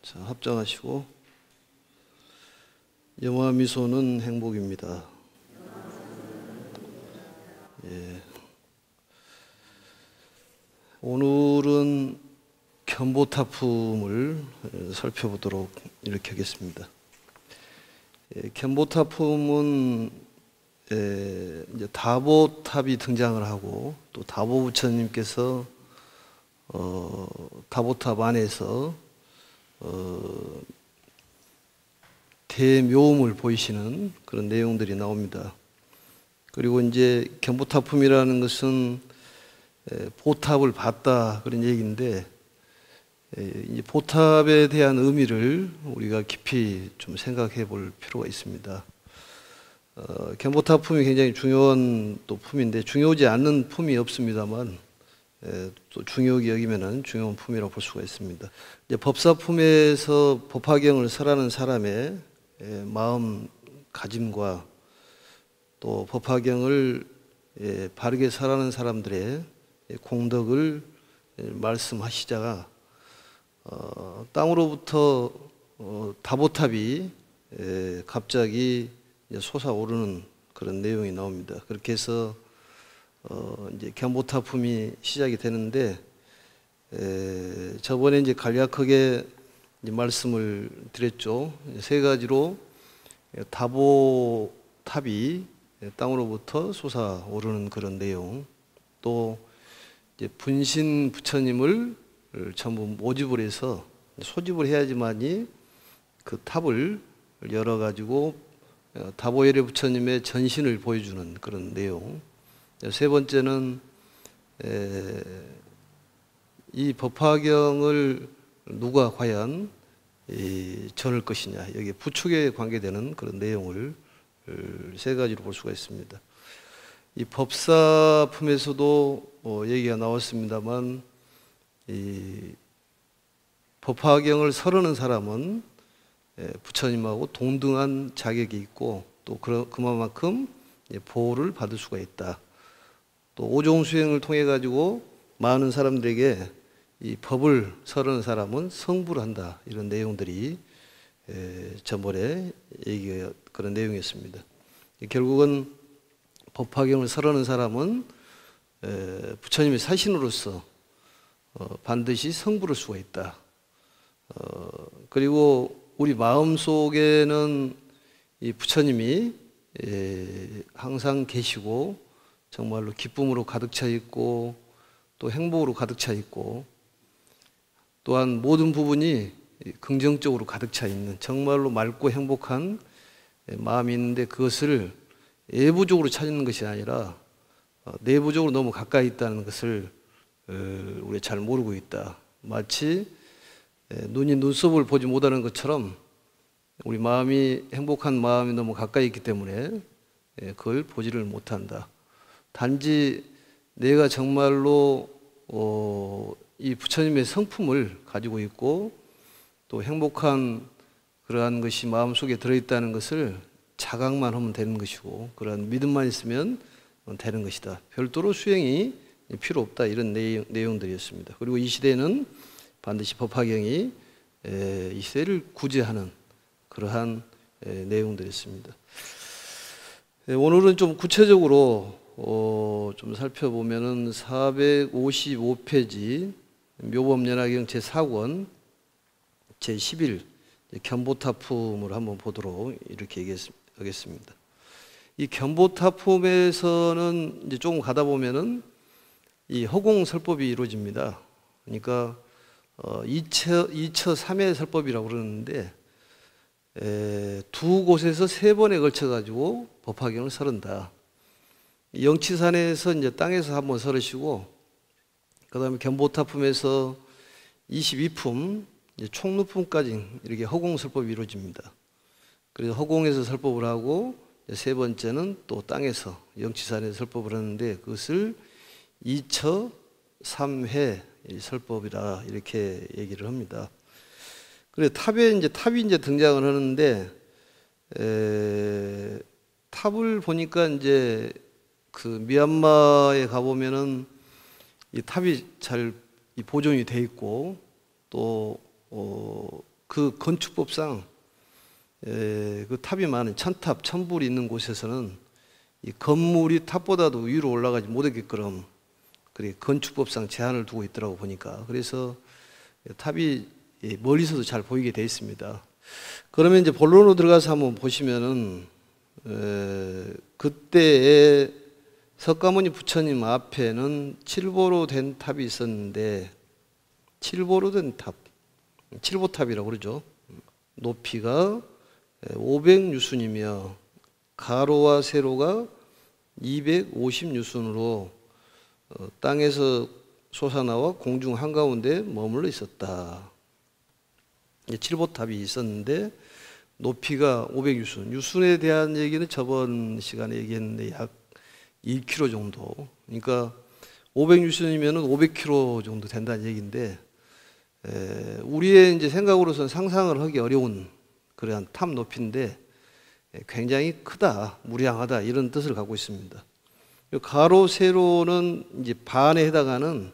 자, 합장하시고. 영화 미소는 행복입니다. 예. 오늘은 견보타품을 살펴보도록 이렇게 하겠습니다. 견보타품은 이제 다보탑이 등장을 하고, 또 다보 부처님께서 다보탑 안에서 대묘음을 보이시는 그런 내용들이 나옵니다. 그리고 이제 견보타품이라는 것은 보탑을 봤다 그런 얘기인데, 이제 보탑에 대한 의미를 우리가 깊이 좀 생각해 볼 필요가 있습니다. 견보타품이 굉장히 중요한 또 품인데, 중요하지 않는 품이 없습니다만 또 중요하게 여기면은 중요한 품이라고 볼 수가 있습니다. 이제 법사품에서 법화경을 설하는 사람의 마음가짐과 또 법화경을 바르게 설하는 사람들의 공덕을 말씀하시다가 땅으로부터 다보탑이 갑자기 솟아오르는 그런 내용이 나옵니다. 그렇게 해서 이제 견보타품이 시작이 되는데, 저번에 이제 간략하게 이제 말씀을 드렸죠. 세 가지로 다보탑이 땅으로부터 솟아오르는 그런 내용, 또 이제 분신 부처님을 전부 모집을 해서 소집을 해야지만이 그 탑을 열어 가지고 다보열애 부처님의 전신을 보여주는 그런 내용. 세 번째는 이 법화경을 누가 과연 전할 것이냐, 여기 부축에 관계되는 그런 내용을 세 가지로 볼 수가 있습니다. 이 법사품에서도 얘기가 나왔습니다만, 이 법화경을 설하는 사람은 부처님하고 동등한 자격이 있고, 또 그만큼 보호를 받을 수가 있다. 또 오종수행을 통해 가지고 많은 사람들에게 이 법을 설하는 사람은 성불을 한다, 이런 내용들이 전번에 얘기가 그런 내용이었습니다. 결국은 법화경을 설하는 사람은 부처님의 사신으로서 반드시 성불할 수가 있다. 그리고 우리 마음 속에는 이 부처님이 항상 계시고, 정말로 기쁨으로 가득 차 있고, 또 행복으로 가득 차 있고, 또한 모든 부분이 긍정적으로 가득 차 있는 정말로 맑고 행복한 마음이 있는데, 그것을 외부적으로 찾는 것이 아니라 내부적으로 너무 가까이 있다는 것을 우리가 잘 모르고 있다. 마치 눈이 눈썹을 보지 못하는 것처럼 우리 마음이, 행복한 마음이 너무 가까이 있기 때문에 그걸 보지를 못한다. 단지 내가 정말로 이 부처님의 성품을 가지고 있고, 또 행복한 그러한 것이 마음속에 들어있다는 것을 자각만 하면 되는 것이고, 그런 믿음만 있으면 되는 것이다. 별도로 수행이 필요 없다, 이런 내용들이었습니다. 그리고 이 시대에는 반드시 법화경이 이 시대를 구제하는 그러한 내용들이었습니다. 오늘은 좀 구체적으로 좀 살펴보면은 455페이지 묘법연화경 제4권 제11 견보타품을 한번 보도록 이렇게 하겠습니다. 이 견보타품에서는 이제 조금 가다 보면은 이 허공설법이 이루어집니다. 그러니까 2처 3회 설법이라고 그러는데, 두 곳에서 세 번에 걸쳐 가지고 법화경을 설한다. 영치산에서 이제 땅에서 한번 설으시고, 그 다음에 견보타품에서 22품, 총루품까지 이렇게 허공설법이 이루어집니다. 그래서 허공에서 설법을 하고, 세 번째는 또 땅에서 영치산에서 설법을 하는데, 그것을 2처 3회 설법이라 이렇게 얘기를 합니다. 그래 탑이 이제 등장을 하는데, 탑을 보니까 이제 그 미얀마에 가보면은 이 탑이 잘 보존이 돼 있고, 또 그 건축법상 그 탑이 많은 천탑, 천불이 있는 곳에서는 이 건물이 탑보다도 위로 올라가지 못하게끔 그래 건축법상 제한을 두고 있더라고 보니까. 그래서 탑이 멀리서도 잘 보이게 돼 있습니다. 그러면 이제 본론으로 들어가서 한번 보시면은 그때의 석가모니 부처님 앞에는 칠보로 된 탑이 있었는데, 칠보로 된 탑, 칠보탑이라고 그러죠. 높이가 500유순이며 가로와 세로가 250유순으로 땅에서 솟아나와 공중 한가운데 머물러 있었다. 칠보탑이 있었는데 높이가 500유순. 유순에 대한 얘기는 저번 시간에 얘기했는데 약 1km 정도. 그러니까 500유순이면 500km 정도 된다는 얘기인데, 우리의 이제 생각으로서는 상상을 하기 어려운 그러한 탑 높이인데 굉장히 크다, 무량하다 이런 뜻을 갖고 있습니다. 가로 세로는 이제 반에 해당하는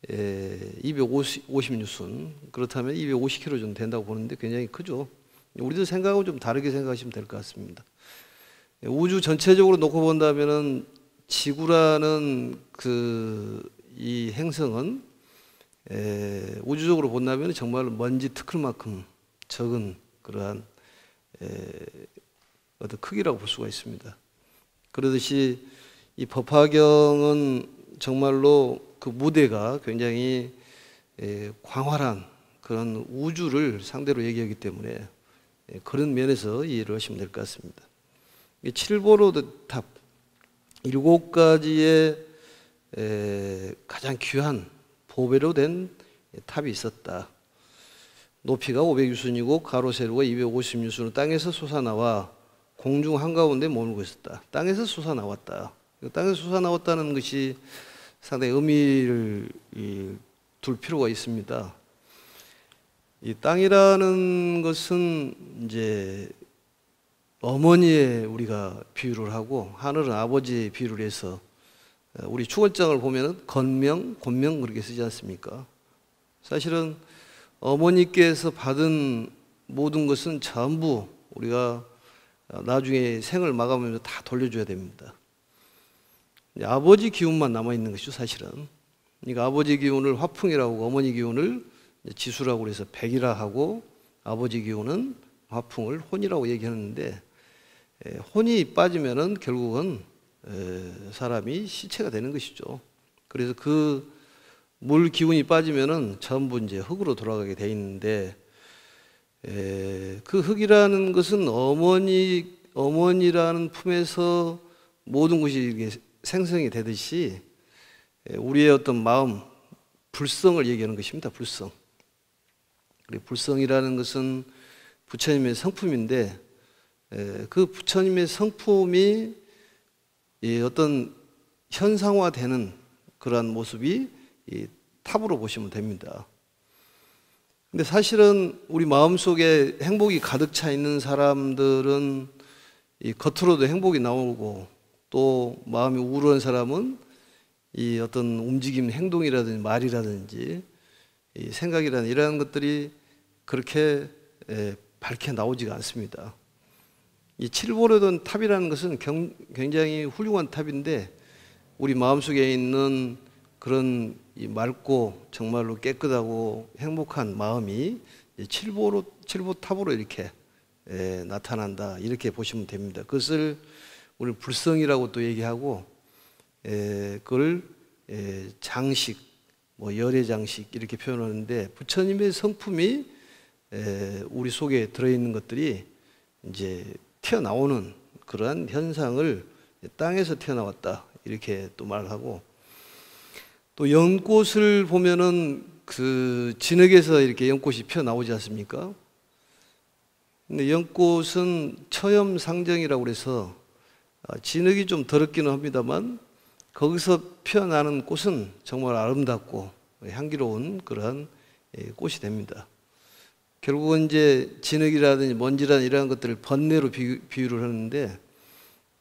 250유순, 그렇다면 250km 정도 된다고 보는데 굉장히 크죠. 우리들 생각하고 좀 다르게 생각하시면 될 것 같습니다. 우주 전체적으로 놓고 본다면은 지구라는 이 행성은 우주적으로 본다면 정말 먼지 티끌만큼 적은 그러한 어떤 크기라고 볼 수가 있습니다. 그러듯이 이 법화경은 정말로 그 무대가 굉장히 광활한 그런 우주를 상대로 얘기하기 때문에 그런 면에서 이해를 하시면 될 것 같습니다. 칠보로드 탑, 7가지의 가장 귀한 보배로 된 탑이 있었다. 높이가 500유순이고 가로 세로가 250유순으로 땅에서 솟아나와 공중 한가운데 머물고 있었다. 땅에서 솟아나왔다. 땅에서 솟아나왔다는 것이 상당히 의미를 둘 필요가 있습니다. 이 땅이라는 것은 이제 어머니에 우리가 비유를 하고, 하늘은 아버지의 비유를 해서 우리 축원장을 보면은 건명, 곤명 그렇게 쓰지 않습니까? 사실은 어머니께서 받은 모든 것은 전부 우리가 나중에 생을 마감하면서 다 돌려줘야 됩니다. 아버지 기운만 남아있는 것이죠, 사실은. 그러니까 아버지 기운을 화풍이라고 하고 어머니 기운을 지수라고 해서 백이라 하고, 아버지 기운은 화풍을 혼이라고 얘기하는데, 혼이 빠지면은 결국은 사람이 시체가 되는 것이죠. 그래서 그 물 기운이 빠지면은 전부 이제 흙으로 돌아가게 돼 있는데, 그 흙이라는 것은 어머니라는 품에서 모든 것이 이게 생성이 되듯이 우리의 어떤 마음, 불성을 얘기하는 것입니다. 불성. 그리고 불성이라는 것은 부처님의 성품인데, 그 부처님의 성품이 어떤 현상화되는 그러한 모습이 이 탑으로 보시면 됩니다. 근데 사실은 우리 마음속에 행복이 가득 차 있는 사람들은 이 겉으로도 행복이 나오고, 또 마음이 우울한 사람은 이 어떤 움직임, 행동이라든지 말이라든지 이 생각이라든지 이러한 것들이 그렇게 밝게 나오지가 않습니다. 이 칠보로던 탑이라는 것은 굉장히 훌륭한 탑인데, 우리 마음속에 있는 그런 이 맑고 정말로 깨끗하고 행복한 마음이 칠보탑으로 이렇게 나타난다, 이렇게 보시면 됩니다. 그것을 우리 불성이라고 또 얘기하고, 그걸 장식, 뭐 열애장식 이렇게 표현하는데, 부처님의 성품이 우리 속에 들어있는 것들이 이제 튀어나오는 그러한 현상을 땅에서 튀어나왔다, 이렇게 또 말하고, 또 연꽃을 보면은 그 진흙에서 이렇게 연꽃이 피어나오지 않습니까? 근데 연꽃은 처염상정이라고 그래서 진흙이 좀 더럽기는 합니다만 거기서 피어나는 꽃은 정말 아름답고 향기로운 그러한 꽃이 됩니다. 결국은 이제 진흙이라든지 먼지라든지 이러한 것들을 번뇌로 비유를 하는데,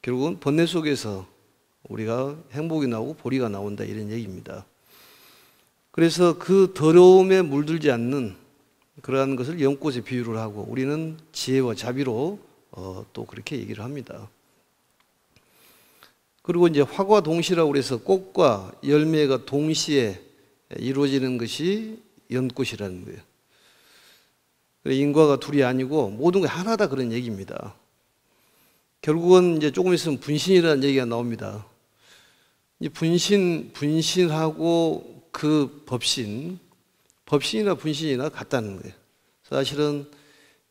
결국은 번뇌 속에서 우리가 행복이 나오고 보리가 나온다, 이런 얘기입니다. 그래서 그 더러움에 물들지 않는 그러한 것을 연꽃에 비유를 하고 우리는 지혜와 자비로 또 그렇게 얘기를 합니다. 그리고 이제 화과 동시라고 그래서 꽃과 열매가 동시에 이루어지는 것이 연꽃이라는 거예요. 인과가 둘이 아니고 모든 게 하나다 그런 얘기입니다. 결국은 이제 조금 있으면 분신이라는 얘기가 나옵니다. 이 분신하고 그 법신이나 분신이나 같다는 거예요. 사실은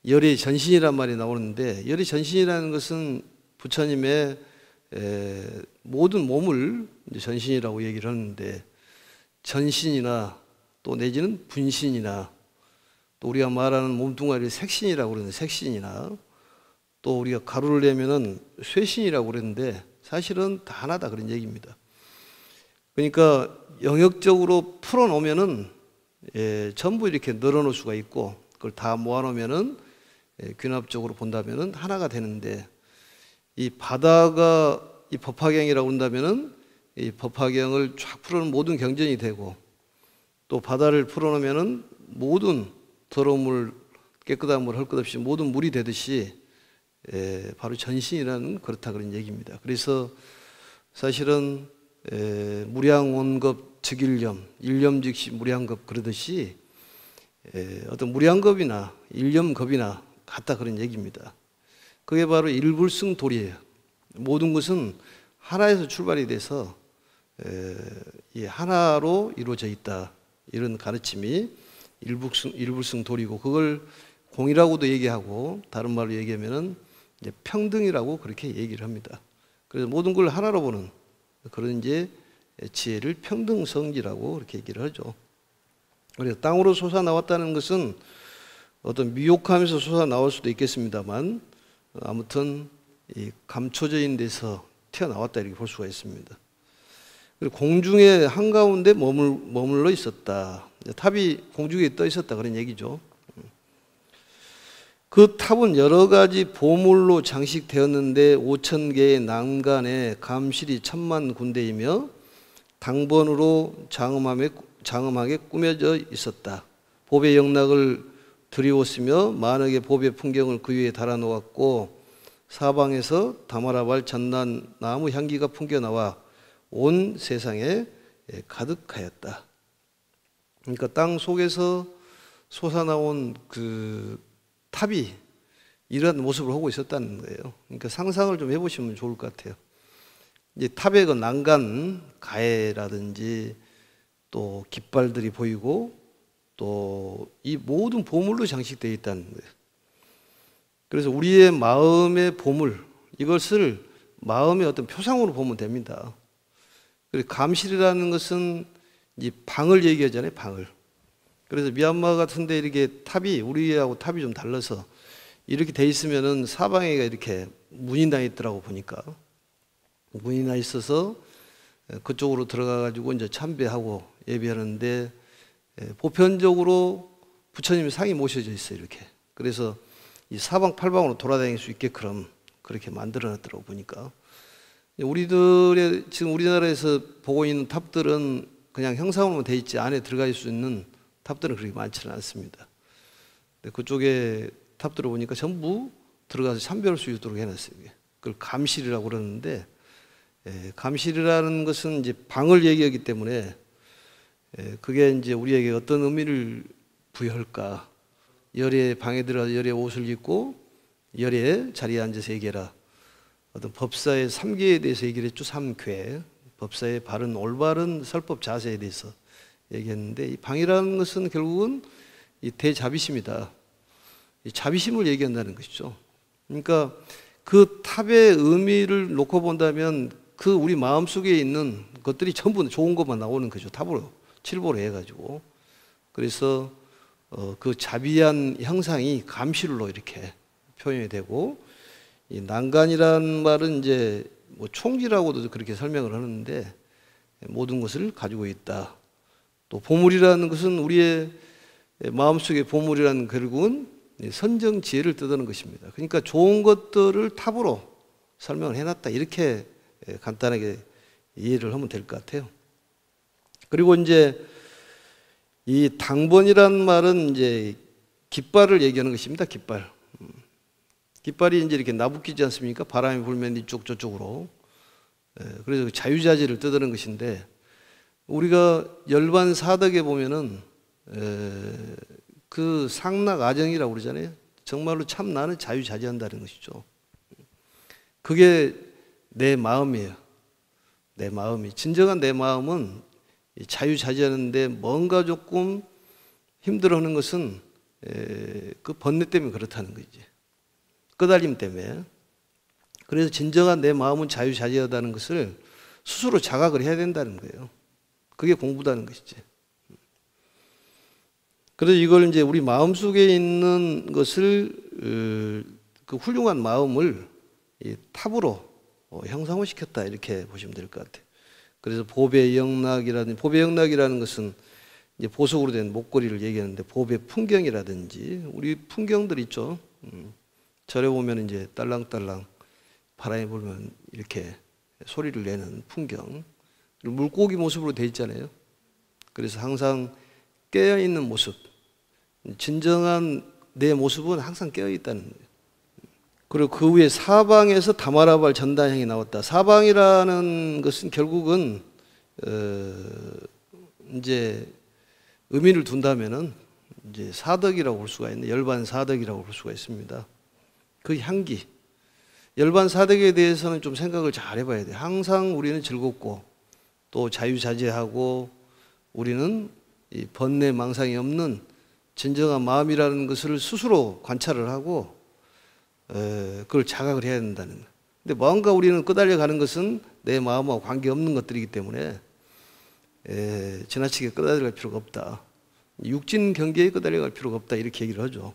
열의 전신이란 말이 나오는데 열의 전신이라는 것은 부처님의 모든 몸을 이제 전신이라고 얘기를 하는데 전신이나 또 내지는 분신이나 또 우리가 말하는 몸뚱아리를 색신이라고 그러는데 색신이나 또 우리가 가루를 내면은 쇠신이라고 그러는데 사실은 다 하나다 그런 얘기입니다. 그러니까 영역적으로 풀어놓으면은 전부 이렇게 늘어놓을 수가 있고 그걸 다 모아놓으면은 귀납적으로 본다면은 하나가 되는데 이 바다가 이 법화경이라고 한다면은 이 법화경을 쫙 풀어놓은 모든 경전이 되고 또 바다를 풀어놓으면은 모든 더러운 물, 깨끗한 물 할 것 없이 모든 물이 되듯이 바로 전신이라는 그렇다 그런 얘기입니다. 그래서 사실은 무량원급 즉일념, 일념즉시 무량급 그러듯이 어떤 무량급이나 일념급이나 같다 그런 얘기입니다. 그게 바로 일불승도리예요. 모든 것은 하나에서 출발이 돼서 이 하나로 이루어져 있다 이런 가르침이 일불승도리고 그걸 공이라고도 얘기하고 다른 말로 얘기하면은 이제 평등이라고 그렇게 얘기를 합니다. 그래서 모든 걸 하나로 보는 그런 이제 지혜를 평등성지라고 그렇게 얘기를 하죠. 그래서 땅으로 솟아 나왔다는 것은 어떤 미혹하면서 솟아 나올 수도 있겠습니다만 아무튼 이 감초져인 데서 튀어나왔다 이렇게 볼 수가 있습니다. 그리고 공중의 한가운데 머물러 있었다. 탑이 공중에 떠 있었다 그런 얘기죠. 그 탑은 여러 가지 보물로 장식되었는데 5,000개의 난간에 감실이 1,000만 군데이며 당번으로 장엄하게 꾸며져 있었다. 보배 영락을 드리웠으며 만억의 보배 풍경을 그 위에 달아놓았고 사방에서 다마라발 전난 나무 향기가 풍겨나와 온 세상에 가득하였다. 그러니까 땅 속에서 솟아나온 그 탑이 이런 모습을 하고 있었다는 거예요. 그러니까 상상을 좀 해보시면 좋을 것 같아요. 이제 탑의 그 난간 가해라든지 또 깃발들이 보이고 또 이 모든 보물로 장식되어 있다는 거예요. 그래서 우리의 마음의 보물 이것을 마음의 어떤 표상으로 보면 됩니다. 그리고 감실이라는 것은 이 방을 얘기하잖아요. 방을. 그래서 미얀마 같은데 이렇게 탑이 우리하고 탑이 좀 달라서 이렇게 돼 있으면은 사방에가 이렇게 문이 나 있더라고 보니까 문이 나 있어서 그쪽으로 들어가 가지고 이제 참배하고 예배하는데 보편적으로 부처님의 상이 모셔져 있어요 이렇게. 그래서 이 사방팔방으로 돌아다닐 수 있게끔 그렇게 만들어놨더라고 보니까. 우리들의 지금 우리나라에서 보고 있는 탑들은 그냥 형상으로만 돼 있지 안에 들어갈 수 있는 탑들은 그렇게 많지는 않습니다. 근데 그쪽에 탑들을 보니까 전부 들어가서 참배할 수 있도록 해놨어요. 그걸 감실이라고 그러는데 감실이라는 것은 이제 방을 얘기하기 때문에 그게 이제 우리에게 어떤 의미를 부여할까? 열의 방에 들어가서 열의 옷을 입고 열의 자리에 앉아서 얘기해라. 어떤 법사의 3계에 대해서 얘기를 했죠. 3궤. 법사의 바른 올바른 설법 자세에 대해서 얘기했는데 이 방이라는 것은 결국은 이 대자비심이다. 이 자비심을 얘기한다는 것이죠. 그러니까 그 탑의 의미를 놓고 본다면 그 우리 마음속에 있는 것들이 전부 좋은 것만 나오는 거죠. 탑으로 칠보로 해가지고. 그래서 그 자비한 형상이 감실로 이렇게 표현이 되고 이 난간이라는 말은 이제 뭐 총기라고도 그렇게 설명을 하는데 모든 것을 가지고 있다. 또 보물이라는 것은 우리의 마음속의 보물이라는 결국은 선정 지혜를 뜻하는 것입니다. 그러니까 좋은 것들을 탑으로 설명을 해놨다. 이렇게 간단하게 이해를 하면 될 것 같아요. 그리고 이제 이 당번이라는 말은 이제 깃발을 얘기하는 것입니다. 깃발. 깃발이 이제 이렇게 나부끼지 않습니까? 바람이 불면 이쪽 저쪽으로. 그래서 자유자재를 떠드는 것인데, 우리가 열반 사덕에 보면은 그 상락아정이라고 그러잖아요. 정말로 참 나는 자유자재한다는 것이죠. 그게 내 마음이에요. 내 마음이. 진정한 내 마음은 자유자재하는데 뭔가 조금 힘들어하는 것은 그 번뇌 때문에 그렇다는 거지. 끄달림 때문에. 그래서 진정한 내 마음은 자유자재하다는 것을 스스로 자각을 해야 된다는 거예요. 그게 공부다는 것이지. 그래서 이걸 이제 우리 마음 속에 있는 것을 그 훌륭한 마음을 탑으로 형상화시켰다 이렇게 보시면 될 것 같아요. 그래서 보배영락이라는 것은 이제 보석으로 된 목걸이를 얘기하는데, 보배 풍경이라든지 우리 풍경들 있죠. 절에 보면 이제 딸랑딸랑 바람이 불면 이렇게 소리를 내는 풍경, 물고기 모습으로 돼 있잖아요. 그래서 항상 깨어 있는 모습, 진정한 내 모습은 항상 깨어 있다는 거예요. 그리고 그 위에 사방에서 다마라발 전단향이 나왔다. 사방이라는 것은 결국은 이제 의미를 둔다면은 이제 사덕이라고 볼 수가 있는, 열반 사덕이라고 볼 수가 있습니다. 그 향기, 열반 사덕에 대해서는 좀 생각을 잘 해봐야 돼. 항상 우리는 즐겁고 또 자유자재하고 우리는 이 번뇌 망상이 없는 진정한 마음이라는 것을 스스로 관찰을 하고 그걸 자각을 해야 된다는 거예요. 근데 뭔가 우리는 끄달려 가는 것은 내 마음하고 관계없는 것들이기 때문에 지나치게 끄달려 갈 필요가 없다. 육진 경계에 끄달려 갈 필요가 없다 이렇게 얘기를 하죠.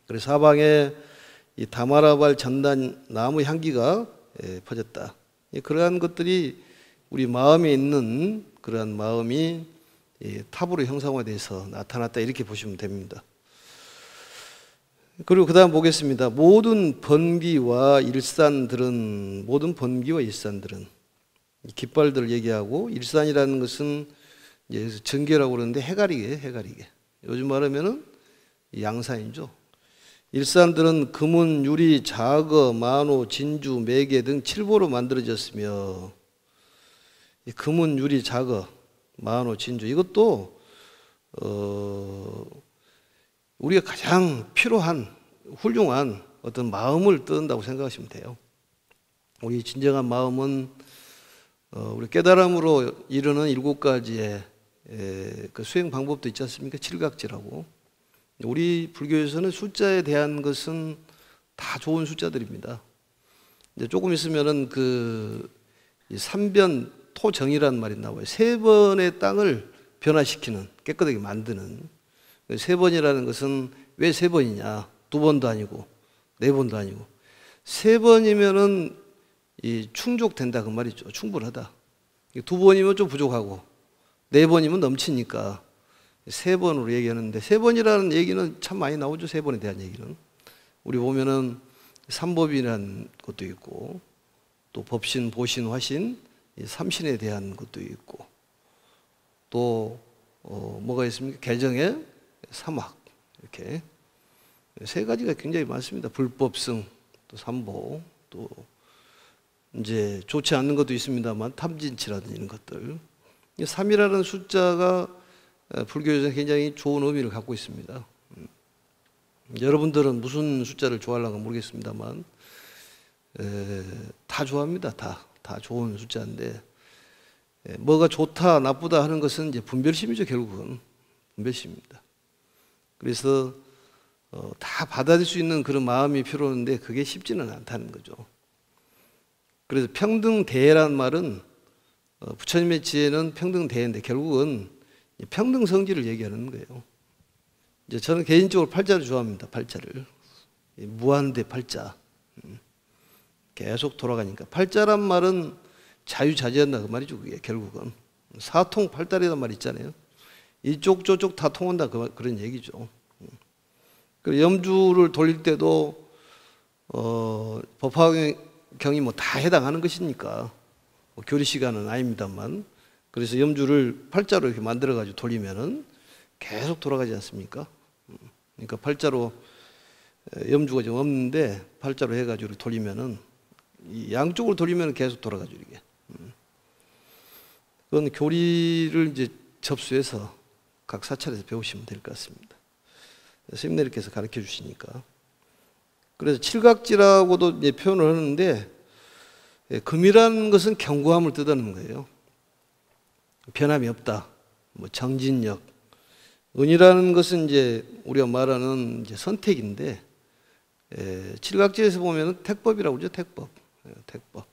그래서 사방에 이 다마라발 전단 나무 향기가 퍼졌다. 그러한 것들이 우리 마음에 있는 그러한 마음이 탑으로 형상화돼서 나타났다 이렇게 보시면 됩니다. 그리고 그 다음 보겠습니다. 모든 번기와 일산들은 깃발들을 얘기하고, 일산이라는 것은 이제 전개라고 그러는데 해가리게. 요즘 말하면은 양산이죠. 일산들은 금은, 유리, 자거, 만호, 진주, 매개 등 7보로 만들어졌으며, 금은, 유리, 자거, 만호, 진주, 이것도 우리가 가장 필요한 훌륭한 어떤 마음을 뜬다고 생각하시면 돼요. 우리 진정한 마음은 우리 깨달음으로 이르는 7가지의 그 수행 방법도 있지 않습니까? 칠각지라고. 우리 불교에서는 숫자에 대한 것은 다 좋은 숫자들입니다. 이제 조금 있으면은 그 삼변 토정이라는 말이 나와요. 3번의 땅을 변화시키는, 깨끗하게 만드는. 3번이라는 것은 왜 3번이냐? 2번도 아니고 4번도 아니고 3번이면은 충족된다 그 말이죠. 충분하다. 2번이면 좀 부족하고 4번이면 넘치니까 3번으로 얘기하는데, 3번이라는 얘기는 참 많이 나오죠. 3번에 대한 얘기는. 우리 보면은 삼법이라는 것도 있고, 또 법신, 보신, 화신, 삼신에 대한 것도 있고, 또 뭐가 있습니까? 개정의 삼학, 이렇게 3가지가 굉장히 많습니다. 불법성, 또 삼보, 또 이제 좋지 않는 것도 있습니다만 탐진치라든지 이런 것들. 3이라는 숫자가 불교에서 굉장히 좋은 의미를 갖고 있습니다. 여러분들은 무슨 숫자를 좋아하려고 모르겠습니다만 다 좋아합니다. 다 좋은 숫자인데, 뭐가 좋다 나쁘다 하는 것은 이제 분별심이죠. 결국은 분별심입니다. 그래서 다 받아들일 수 있는 그런 마음이 필요한데 그게 쉽지는 않다는 거죠. 그래서 평등대회라는 말은 부처님의 지혜는 평등대회인데 결국은 평등성지를 얘기하는 거예요. 이제 저는 개인적으로 팔자를 좋아합니다. 팔자를. 무한대 팔자. 계속 돌아가니까. 팔자란 말은 자유자재한다 그 말이죠. 그게 결국은. 사통팔달이란 말 있잖아요. 이쪽 저쪽 다 통한다 그런 얘기죠. 염주를 돌릴 때도 법화경이 뭐 다 해당하는 것이니까 교리 시간은 아닙니다만, 그래서 염주를 팔자로 이렇게 만들어 가지고 돌리면은 계속 돌아가지 않습니까? 그러니까 팔자로 염주가 좀 없는데 팔자로 해가지고 돌리면은 이 양쪽으로 돌리면 계속 돌아가죠 이게. 그건 교리를 이제 접수해서 각 사찰에서 배우시면 될 것 같습니다. 스님네들께서 가르쳐 주시니까. 그래서 칠각지라고도 이제 표현을 하는데 금이라는 것은 견고함을 뜻하는 거예요. 변함이 없다. 뭐 정진력. 은이라는 것은 이제 우리가 말하는 이제 선택인데 칠각지에서 보면은 택법이라고 그러죠. 택법. 택법.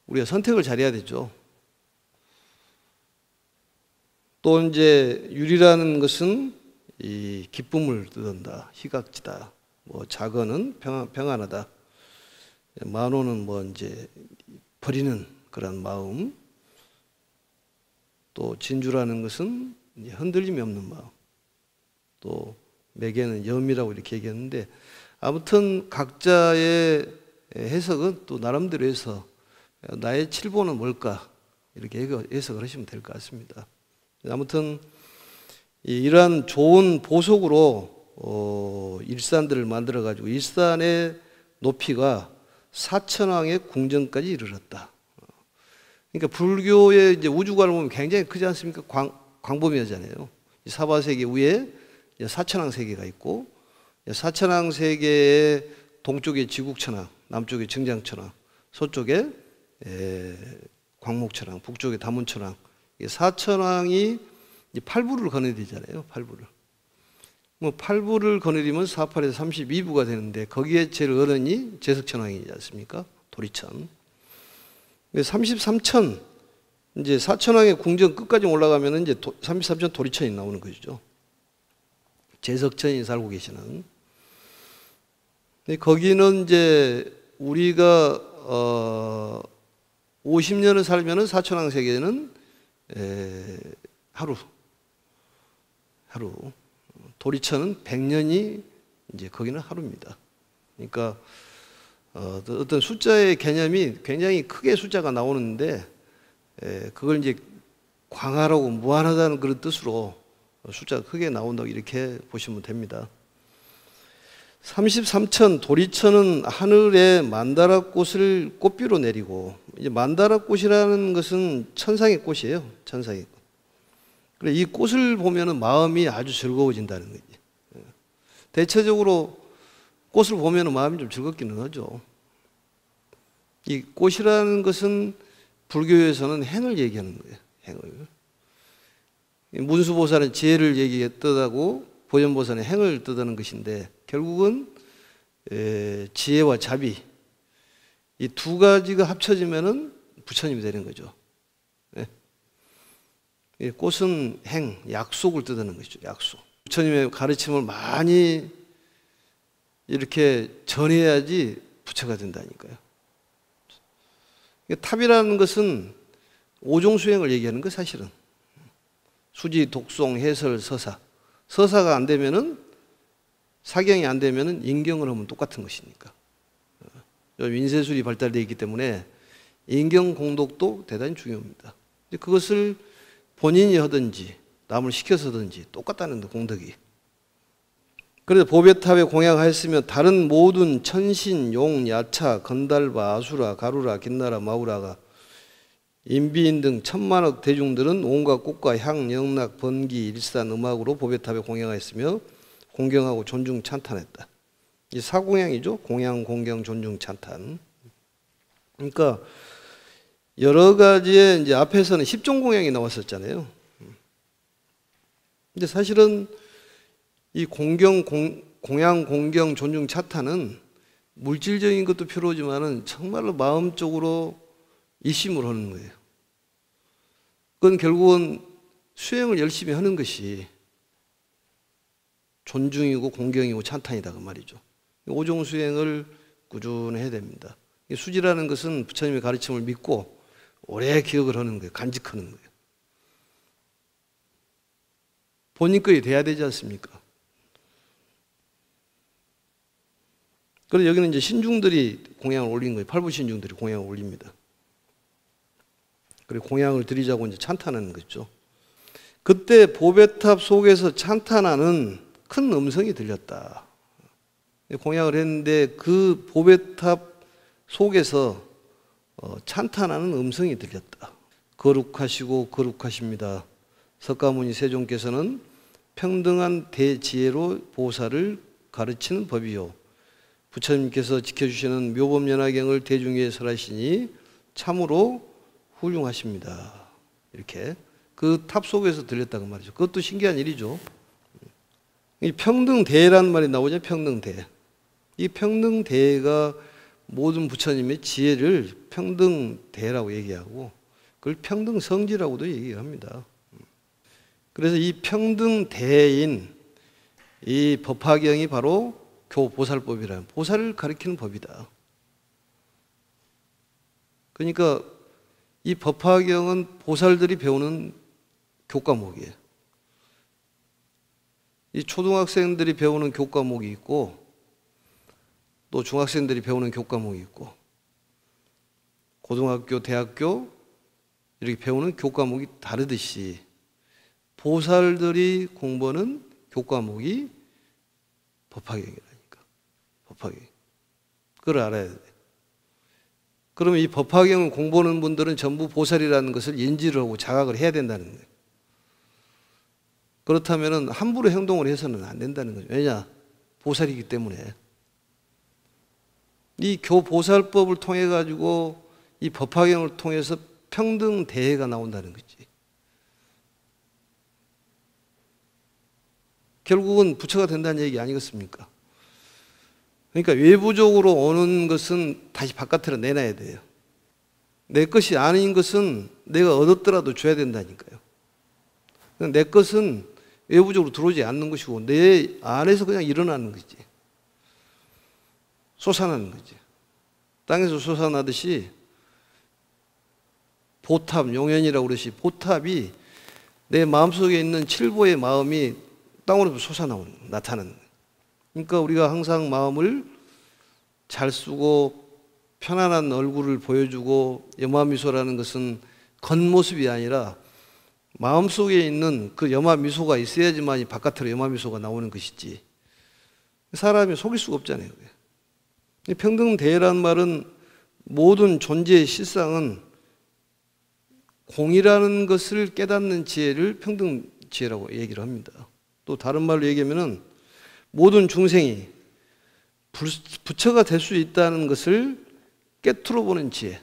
우리가 선택을 잘해야 되죠. 또 이제 유리라는 것은 이 기쁨을 뜻한다. 희각지다. 뭐 작어는 평안하다. 만호는 뭐 이제 버리는 그런 마음. 또 진주라는 것은 흔들림이 없는 마음. 또 매개는 염이라고 이렇게 얘기했는데 아무튼 각자의 해석은 또 나름대로 해서 나의 칠보는 뭘까 이렇게 해석을 하시면 될 것 같습니다. 아무튼 이러한 좋은 보석으로 일산들을 만들어 가지고 일산의 높이가 사천왕의 궁전까지 이르렀다. 그러니까 불교의 이제 우주관을 보면 굉장히 크지 않습니까? 광범위하잖아요. 사바세계 위에 사천왕 세계가 있고 사천왕 세계의 동쪽에 지국천왕, 남쪽에 정장천왕, 서쪽에 광목천왕, 북쪽에 다문천왕. 사천왕이 팔부를 거느야 되잖아요. 팔부를. 뭐 팔부를 거느리면 48에서 32부가 되는데 거기에 제일 어른이 제석천왕이지 않습니까? 도리천. 33천 이제 사천왕의 궁전 끝까지 올라가면 이제 33천 도리천이 나오는 것이죠. 제석천이 살고 계시는. 거기는 이제 우리가 50년을 살면은 사천왕 세계는 하루. 도리천은 100년이 이제 거기는 하루입니다. 그러니까 어떤 숫자의 개념이 굉장히 크게 숫자가 나오는데 그걸 이제 광활하고 무한하다는 그런 뜻으로 숫자가 크게 나온다고 이렇게 보시면 됩니다. 33천 도리천은 하늘에 만다라꽃을 꽃비로 내리고 이제 만다라꽃이라는 것은 천상의 꽃이에요. 천상의 꽃. 그래 이 꽃을 보면은 마음이 아주 즐거워진다는 거지. 대체적으로 꽃을 보면은 마음이 좀 즐겁기는 하죠. 이 꽃이라는 것은 불교에서는 행을 얘기하는 거예요. 행을. 문수보살은 지혜를 뜻하고 보현보살은 행을 뜻하는 것인데 결국은 지혜와 자비 이 두 가지가 합쳐지면은 부처님이 되는 거죠. 꽃은 행, 약속을 뜻하는 것이죠. 약속. 부처님의 가르침을 많이 이렇게 전해야지 부처가 된다니까요. 탑이라는 것은 오종수행을 얘기하는 거 사실은. 수지, 독송, 해설, 서사. 서사가 안 되면은 사경이 안 되면은 인경을 하면 똑같은 것이니까. 인쇄술이 발달되어 있기 때문에 인경 공독도 대단히 중요합니다. 그것을 본인이 하든지 남을 시켜서 하든지 똑같다는 데 공덕이. 그래서 보배탑에 공양하였으면 다른 모든 천신, 용, 야차, 건달바, 아수라, 가루라, 긴나라, 마우라가 인비인 등 천만억 대중들은 온갖 꽃과 향, 영락, 번기, 일산, 음악으로 보배탑에 공양하였으며 공경하고 존중 찬탄했다. 이 사공양이죠. 공양, 공경, 존중, 찬탄. 그러니까 여러 가지의 이제 앞에서는 10종 공양이 나왔었잖아요. 근데 사실은 이 공양, 공경, 존중, 찬탄은 물질적인 것도 필요하지만은 정말로 마음적으로 일심을 하는 거예요. 그건 결국은 수행을 열심히 하는 것이 존중이고 공경이고 찬탄이다 그 말이죠. 오종 수행을 꾸준히 해야 됩니다. 수지라는 것은 부처님의 가르침을 믿고 오래 기억을 하는 거예요. 간직하는 거예요. 본인 거에 돼야 되지 않습니까? 그래서 여기는 이제 신중들이 공양을 올린 거예요. 팔부신중들이 공양을 올립니다. 그리고 공양을 드리자고 이제 찬탄하는 거죠. 그때 보배탑 속에서 찬탄하는 큰 음성이 들렸다. 공양을 했는데 그 보배탑 속에서 찬탄하는 음성이 들렸다. 거룩하시고 거룩하십니다. 석가모니 세존께서는 평등한 대지혜로 보살을 가르치는 법이요. 부처님께서 지켜주시는 묘법연화경을 대중위에 설하시니 참으로 훌륭하십니다. 이렇게 그 탑 속에서 들렸다고 말이죠. 그것도 신기한 일이죠. 이 평등대라는 말이 나오죠. 평등대. 이 평등대가 모든 부처님의 지혜를 평등대라고 얘기하고 그걸 평등성지라고도 얘기합니다. 그래서 이 평등대인 이 법화경이 바로 교보살법이라는 보살을 가리키는 법이다. 그러니까 이 법화경은 보살들이 배우는 교과목이에요. 이 초등학생들이 배우는 교과목이 있고 또 중학생들이 배우는 교과목이 있고 고등학교, 대학교 이렇게 배우는 교과목이 다르듯이 보살들이 공부하는 교과목이 법화경이라니까. 법화경. 그걸 알아야 돼. 그러면 이 법화경을 공부하는 분들은 전부 보살이라는 것을 인지를 하고 자각을 해야 된다는 거예요. 그렇다면 함부로 행동을 해서는 안 된다는 거죠. 왜냐? 보살이기 때문에. 이 교보살법을 통해 가지고 이 법화경을 통해서 평등 대회가 나온다는 거지. 결국은 부처가 된다는 얘기 아니겠습니까? 그러니까 외부적으로 오는 것은 다시 바깥으로 내놔야 돼요. 내 것이 아닌 것은 내가 얻었더라도 줘야 된다니까요. 내 것은 외부적으로 들어오지 않는 것이고 내 안에서 그냥 일어나는 거지. 솟아나는 거지. 땅에서 솟아나듯이 보탑, 용현이라고 그러시 보탑이 내 마음속에 있는 칠보의 마음이 땅으로 나타나는 거예요. 그러니까 우리가 항상 마음을 잘 쓰고 편안한 얼굴을 보여주고 염화미소라는 것은 겉모습이 아니라 마음속에 있는 그 염화미소가 있어야지만 바깥으로 염화미소가 나오는 것이지. 사람이 속일 수가 없잖아요. 평등대회라는 말은 모든 존재의 실상은 공이라는 것을 깨닫는 지혜를 평등지혜라고 얘기를 합니다. 또 다른 말로 얘기하면 모든 중생이 부처가 될 수 있다는 것을 깨트려 보는 지혜.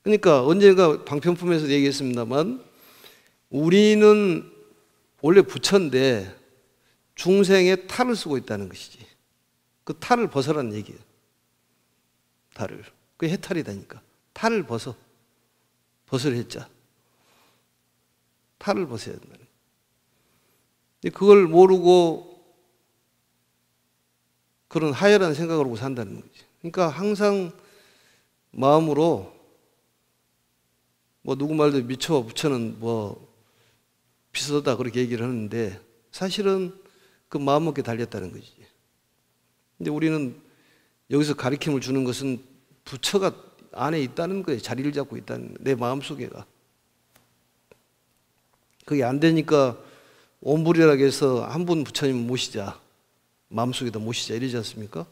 그러니까 언젠가 방편품에서 얘기했습니다만 우리는 원래 부처인데 중생의 탈을 쓰고 있다는 것이지. 그 탈을 벗어라는 얘기예요. 탈을. 그게 해탈이다니까. 탈을 벗어. 벗을 했자. 탈을 벗어야 된다는 거예요. 그걸 모르고 그런 하열한 생각을 하고 산다는 거지. 그러니까 항상 마음으로 뭐 누구 말도 미쳐 부처는 뭐 비슷하다 그렇게 얘기를 하는데 사실은 그 마음먹기에 달렸다는 거지. 근데 우리는 여기서 가르침을 주는 것은 부처가 안에 있다는 거예요. 자리를 잡고 있다는 거예요. 내 마음속에가. 그게 안 되니까 옴불이라고 해서 한 분 부처님 모시자. 마음속에다 모시자 이러지 않습니까?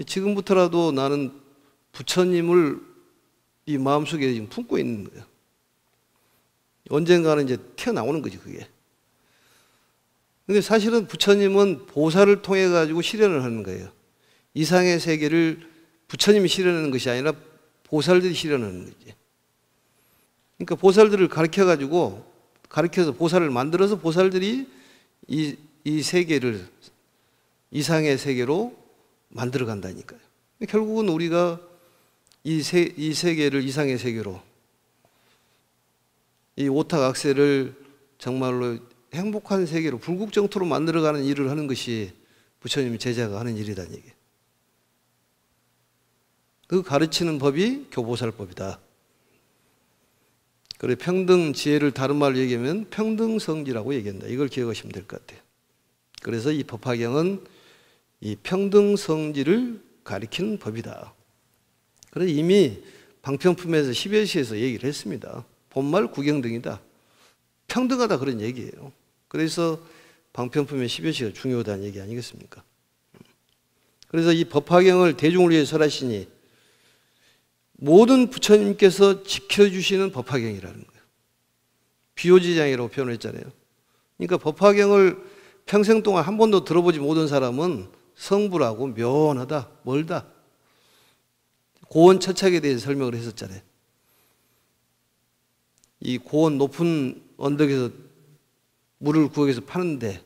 지금부터라도 나는 부처님을 이 마음속에 지금 품고 있는 거예요. 언젠가는 이제 튀어나오는 거지 그게. 근데 사실은 부처님은 보살을 통해 가지고 실현을 하는 거예요. 이상의 세계를 부처님이 실현하는 것이 아니라 보살들이 실현하는 거지. 그러니까 보살들을 가르쳐서 보살을 만들어서 보살들이 이 세계를 이상의 세계로 만들어 간다니까요. 결국은 우리가 이 세계를 이상의 세계로 이 오탁악세를 정말로 행복한 세계로 불국정토로 만들어가는 일을 하는 것이 부처님 제자가 하는 일이라는 얘기예요. 그 가르치는 법이 교보살법이다. 그래 평등 지혜를 다른 말로 얘기하면 평등성지라고 얘기한다. 이걸 기억하시면 될 것 같아요. 그래서 이 법화경은 이 평등성지를 가리키는 법이다. 그래서 이미 방편품에서 10여시에서 얘기를 했습니다. 본말 구경등이다. 평등하다 그런 얘기예요. 그래서 방편품의 10여시가 중요하다는 얘기 아니겠습니까? 그래서 이 법화경을 대중을 위해 설하시니 모든 부처님께서 지켜주시는 법화경이라는 거예요. 비호지장이라고 표현을 했잖아요. 그러니까 법화경을 평생 동안 한 번도 들어보지 못한 사람은 성불하고 묘하다, 멀다. 고원처착에 대해서 설명을 했었잖아요. 이 고원 높은 언덕에서 물을 구역에서 파는데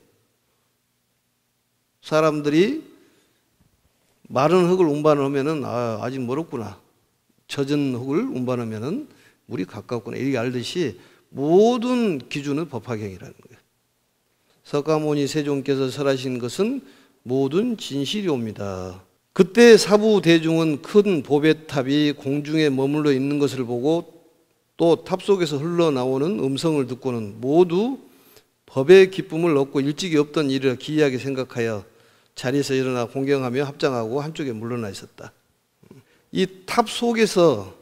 사람들이 마른 흙을 운반을 하면은 아직 멀었구나. 젖은 흙을 운반하면은 물이 가깝구나. 이렇게 알듯이 모든 기준은 법화경이라는 거예요. 석가모니 세존께서 설하신 것은 모든 진실이옵니다. 그때 사부 대중은 큰 보배탑이 공중에 머물러 있는 것을 보고 또 탑 속에서 흘러나오는 음성을 듣고는 모두 법의 기쁨을 얻고 일찍이 없던 일이라 기이하게 생각하여 자리에서 일어나 공경하며 합장하고 한쪽에 물러나 있었다. 이 탑 속에서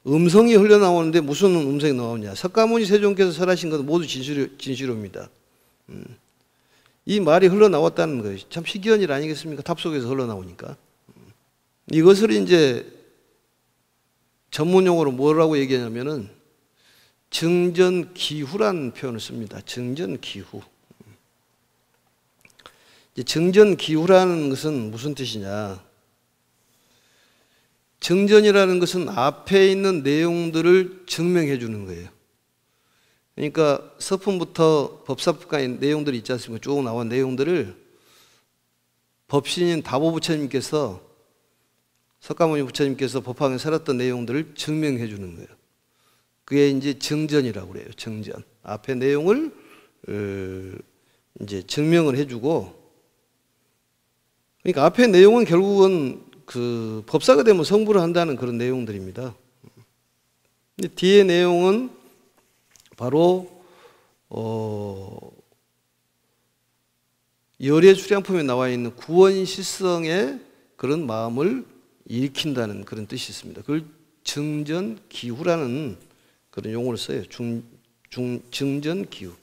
음성이 흘러나오는데 무슨 음성이 나오냐? 석가모니 세존께서 설하신 것은 모두 진실입니다. 이 말이 흘러나왔다는 거예요. 참 희귀한 일 아니겠습니까? 탑 속에서 흘러나오니까. 이것을 이제 전문용어로 뭐라고 얘기하냐면은 증전기후라는 표현을 씁니다. 증전기후. 증전기후라는 것은 무슨 뜻이냐? 증전이라는 것은 앞에 있는 내용들을 증명해 주는 거예요. 그러니까 서품부터 법사법가의 내용들이 있지 않습니까? 쭉 나온 내용들을 법신인 다보부처님께서 석가모니 부처님께서 법화경에 설했던 내용들을 증명해 주는 거예요. 그게 이제 증전이라고 그래요. 증전. 앞에 내용을 이제 증명을 해주고, 그러니까 앞에 내용은 결국은 그 법사가 되면 성불을 한다는 그런 내용들입니다. 근데 뒤에 내용은 바로 열애수량품에 나와 있는 구원실성의 그런 마음을 일으킨다는 그런 뜻이 있습니다. 그걸 증전기후라는 그런 용어를 써요. 증전기후.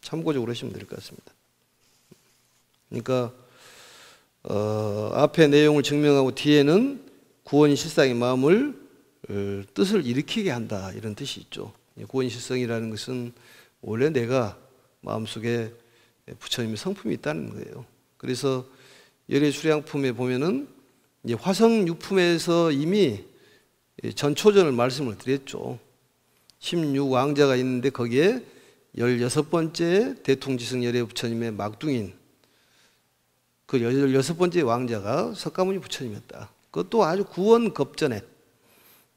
참고적으로 하시면 될 것 같습니다. 그러니까 앞에 내용을 증명하고 뒤에는 구원실상의 마음을 뜻을 일으키게 한다, 이런 뜻이 있죠. 구원실성이라는 것은 원래 내가 마음속에 부처님의 성품이 있다는 거예요. 그래서 열애수량품에 보면은 이제 화성육품에서 이미 전초전을 말씀을 드렸죠. 16왕자가 있는데 거기에 16번째 대통지승 열애 부처님의 막둥인 그 16번째 왕자가 석가모니 부처님이었다. 그것도 아주 구원급전에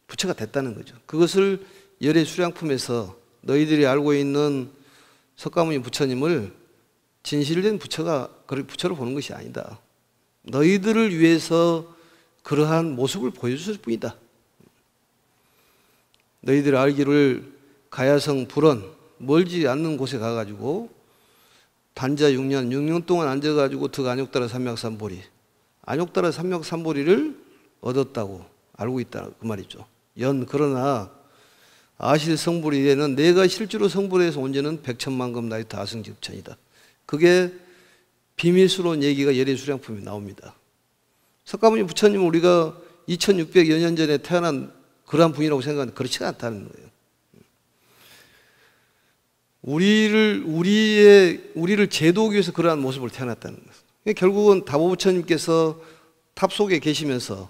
부처가 됐다는 거죠. 그것을 열애수량품에서 너희들이 알고 있는 석가모니 부처님을 진실된 부처로 보는 것이 아니다. 너희들을 위해서 그러한 모습을 보여줬을 뿐이다. 너희들 알기를 가야성 불원 멀지 않는 곳에 가가지고 단자 6년 동안 앉아가지고 득 안욕따라 삼맥삼보리, 안욕따라 삼맥삼보리를 얻었다고 알고 있다, 그 말이죠. 그러나 아실 성불이에는 내가 실제로 성불해서 온지는 백천만금 나이 다승집천이다. 그게 비밀스러운 얘기가 열애수량품에 나옵니다. 석가모니 부처님은 우리가 2600여 년 전에 태어난 그러한 분이라고 생각하는데 그렇지가 않다는 거예요. 우리를 제도하기 위해서 그러한 모습을 태어났다는 거예요. 결국은 다보부처님께서 탑 속에 계시면서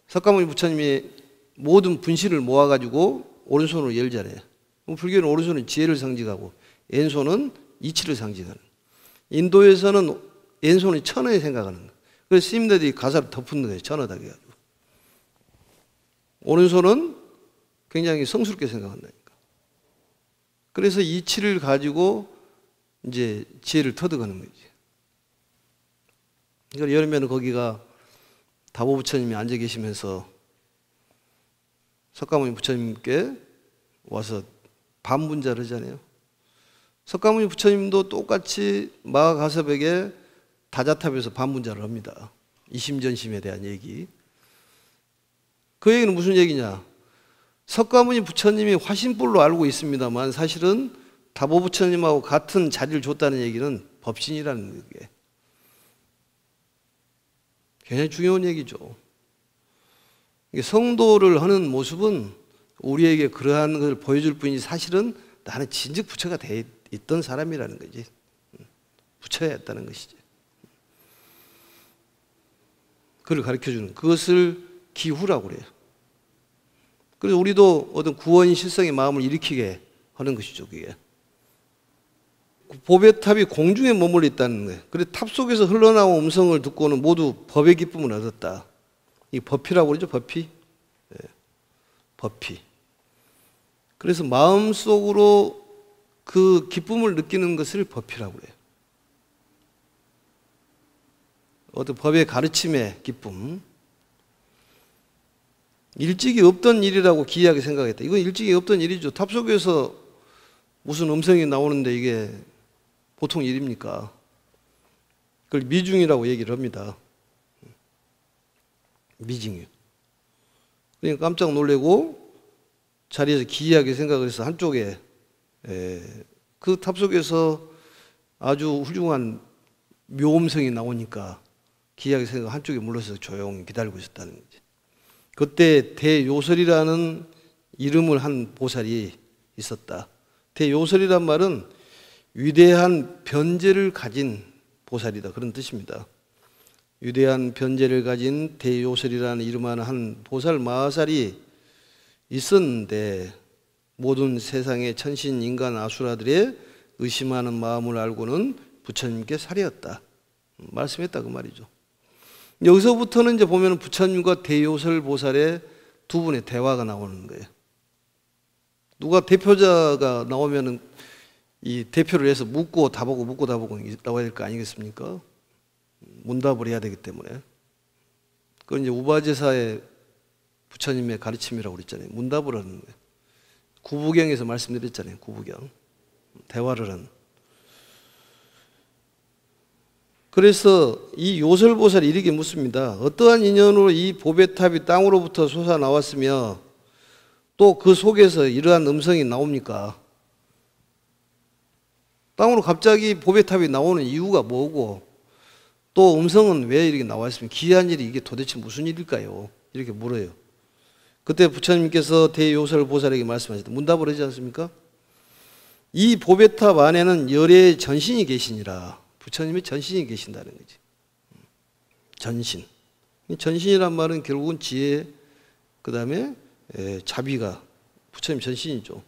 석가모니 부처님이 모든 분신을 모아가지고 오른손으로 열잖아요. 불교는 오른손은 지혜를 상징하고 왼손은 이치를 상징하는. 인도에서는 왼손이 천하에 생각하는 거예요. 그래서 스님들이 가사를 덮는 거예요. 천하다 해가지고. 오른손은 굉장히 성스럽게 생각한다니까. 그래서 이치를 가지고 이제 지혜를 터득하는 거지. 그러니까 여름에는 거기가 다보부처님이 앉아 계시면서 석가모니 부처님께 와서 반분자를 하잖아요. 석가모니 부처님도 똑같이 마가가섭에게 다자탑에서 반분자를 합니다. 이심전심에 대한 얘기. 그 얘기는 무슨 얘기냐? 석가모니 부처님이 화신불로 알고 있습니다만 사실은 다보 부처님하고 같은 자리를 줬다는 얘기는 법신이라는 게 굉장히 중요한 얘기죠. 성도를 하는 모습은 우리에게 그러한 것을 보여줄 뿐이지 사실은 나는 진즉 부처가 돼 있던 사람이라는 거지. 부처였다는 것이지. 그걸 가르쳐주는 그것을 기후라고 그래요. 그래서 우리도 어떤 구원 실성의 마음을 일으키게 하는 것이죠. 그게 보배탑이 공중에 머물러 있다는 거예요. 그래서 탑 속에서 흘러나온 음성을 듣고는 모두 법의 기쁨을 얻었다. 이 법피라고 그러죠. 법피. 네. 법피. 그래서 마음속으로 그 기쁨을 느끼는 것을 법피라고 그래요. 어떤 법의 가르침의 기쁨. 일찍이 없던 일이라고 기이하게 생각했다. 이건 일찍이 없던 일이죠. 탑 속에서 무슨 음성이 나오는데 이게 보통 일입니까? 그걸 미중이라고 얘기를 합니다. 미중이요. 그러니까 깜짝 놀래고 자리에서 기이하게 생각을 해서 한쪽에 그 탑 속에서 아주 훌륭한 묘음성이 나오니까 기이하게 생각 한쪽에 물러서 조용히 기다리고 있었다는 거지. 그때 대요설이라는 이름을 한 보살이 있었다. 대요설이란 말은 위대한 변제를 가진 보살이다. 그런 뜻입니다. 위대한 변제를 가진 대요설이라는 이름하는 한 보살 마하살이 있었는데 모든 세상의 천신, 인간, 아수라들의 의심하는 마음을 알고는 부처님께 살해했다. 말씀했다 그 말이죠. 여기서부터는 이제 보면 부처님과 대요설 보살의 두 분의 대화가 나오는 거예요. 누가 대표자가 나오면은 이 대표를 해서 묻고 답하고 묻고 답하고 나와야 될 거 아니겠습니까? 문답을 해야 되기 때문에. 그건 이제 우바제사의 부처님의 가르침이라고 그랬잖아요. 문답을 하는 거예요. 구부경에서 말씀드렸잖아요. 구부경. 대화를 하는. 그래서 이 요설보살이 이렇게 묻습니다. 어떠한 인연으로 이 보배탑이 땅으로부터 솟아나왔으며 또 그 속에서 이러한 음성이 나옵니까? 땅으로 갑자기 보배탑이 나오는 이유가 뭐고 또 음성은 왜 이렇게 나왔으면 기이한 일이 이게 도대체 무슨 일일까요? 이렇게 물어요. 그때 부처님께서 대요설보살에게 말씀하셨다. 문답을 하지 않습니까? 이 보배탑 안에는 열의 전신이 계시니라. 부처님의 전신이 계신다는 거지. 전신. 전신이란 말은 결국은 지혜, 그 다음에 자비가 부처님 전신이죠.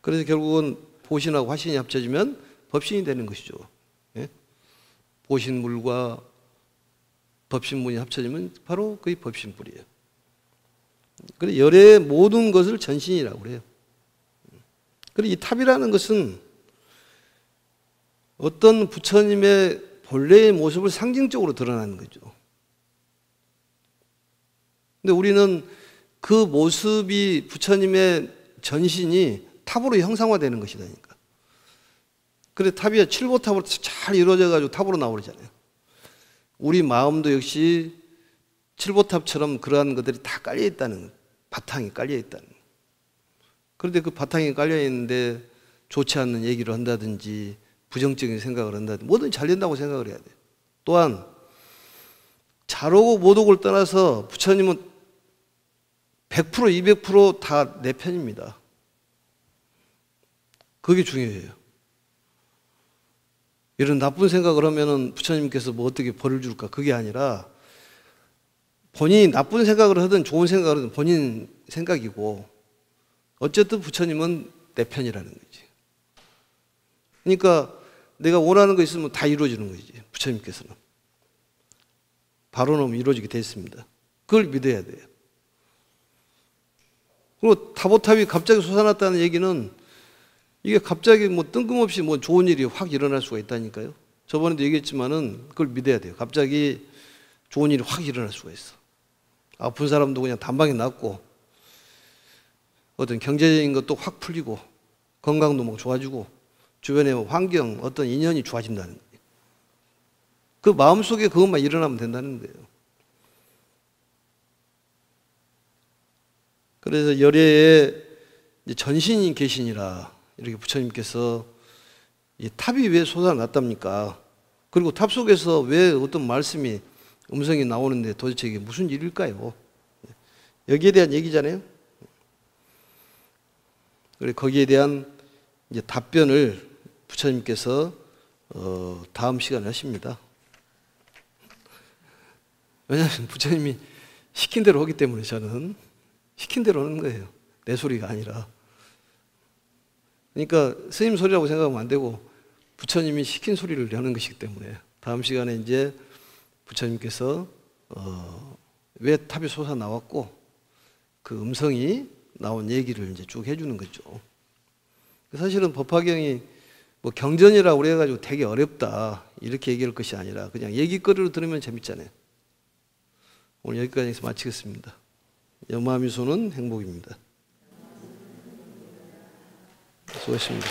그래서 결국은 보신하고 화신이 합쳐지면 법신이 되는 것이죠. 예? 보신물과 법신문이 합쳐지면 바로 그게 법신불이에요. 그래서 열의 모든 것을 전신이라고 그래요. 그리고 이 탑이라는 것은 어떤 부처님의 본래의 모습을 상징적으로 드러나는 거죠. 근데 우리는 그 모습이 부처님의 전신이 탑으로 형상화되는 것이다니까. 그래 탑이 칠보탑으로 잘 이루어져 가지고 탑으로 나오잖아요. 우리 마음도 역시 칠보탑처럼 그러한 것들이 다 깔려 있다는, 바탕이 깔려 있다는. 그런데 그 바탕이 깔려 있는데 좋지 않는 얘기를 한다든지 부정적인 생각을 한다든지 뭐든 잘 된다고 생각을 해야 돼요. 또한 잘오고 못오고를 떠나서 부처님은 100% 200% 다 내 편입니다. 그게 중요해요. 이런 나쁜 생각을 하면은 부처님께서 뭐 어떻게 벌을 줄까? 그게 아니라 본인이 나쁜 생각을 하든 좋은 생각을 하든 본인 생각이고 어쨌든 부처님은 내 편이라는 거지. 그러니까 내가 원하는 거 있으면 다 이루어지는 거지. 부처님께서는. 바로는 이루어지게 돼 있습니다. 그걸 믿어야 돼요. 그리고 타보탑이 갑자기 솟아났다는 얘기는 이게 갑자기 뭐 뜬금없이 뭐 좋은 일이 확 일어날 수가 있다니까요. 저번에도 얘기했지만은 그걸 믿어야 돼요. 갑자기 좋은 일이 확 일어날 수가 있어. 아픈 사람도 그냥 단방에 낫고 어떤 경제적인 것도 확 풀리고 건강도 막 좋아지고 주변의 환경, 어떤 인연이 좋아진다는 거예요. 그 마음속에 그것만 일어나면 된다는 거예요. 그래서 열애에 전신이 계시니라 이렇게 부처님께서 이 탑이 왜 솟아났답니까? 그리고 탑 속에서 왜 어떤 말씀이 음성이 나오는데 도대체 이게 무슨 일일까요? 여기에 대한 얘기잖아요. 그래 거기에 대한 이제 답변을 부처님께서 다음 시간에 하십니다. 왜냐하면 부처님이 시킨 대로 하기 때문에 저는 시킨 대로 하는 거예요. 내 소리가 아니라. 그러니까 스님 소리라고 생각하면 안 되고 부처님이 시킨 소리를 하는 것이기 때문에 다음 시간에 이제 부처님께서 왜 탑이 솟아 나왔고 그 음성이 나온 얘기를 이제 쭉 해주는 거죠. 사실은 법화경이 뭐 경전이라고 그래가지고 되게 어렵다 이렇게 얘기할 것이 아니라 그냥 얘기거리로 들으면 재밌잖아요. 오늘 여기까지 해서 마치겠습니다. 염화미소는 행복입니다. 수고하셨습니다.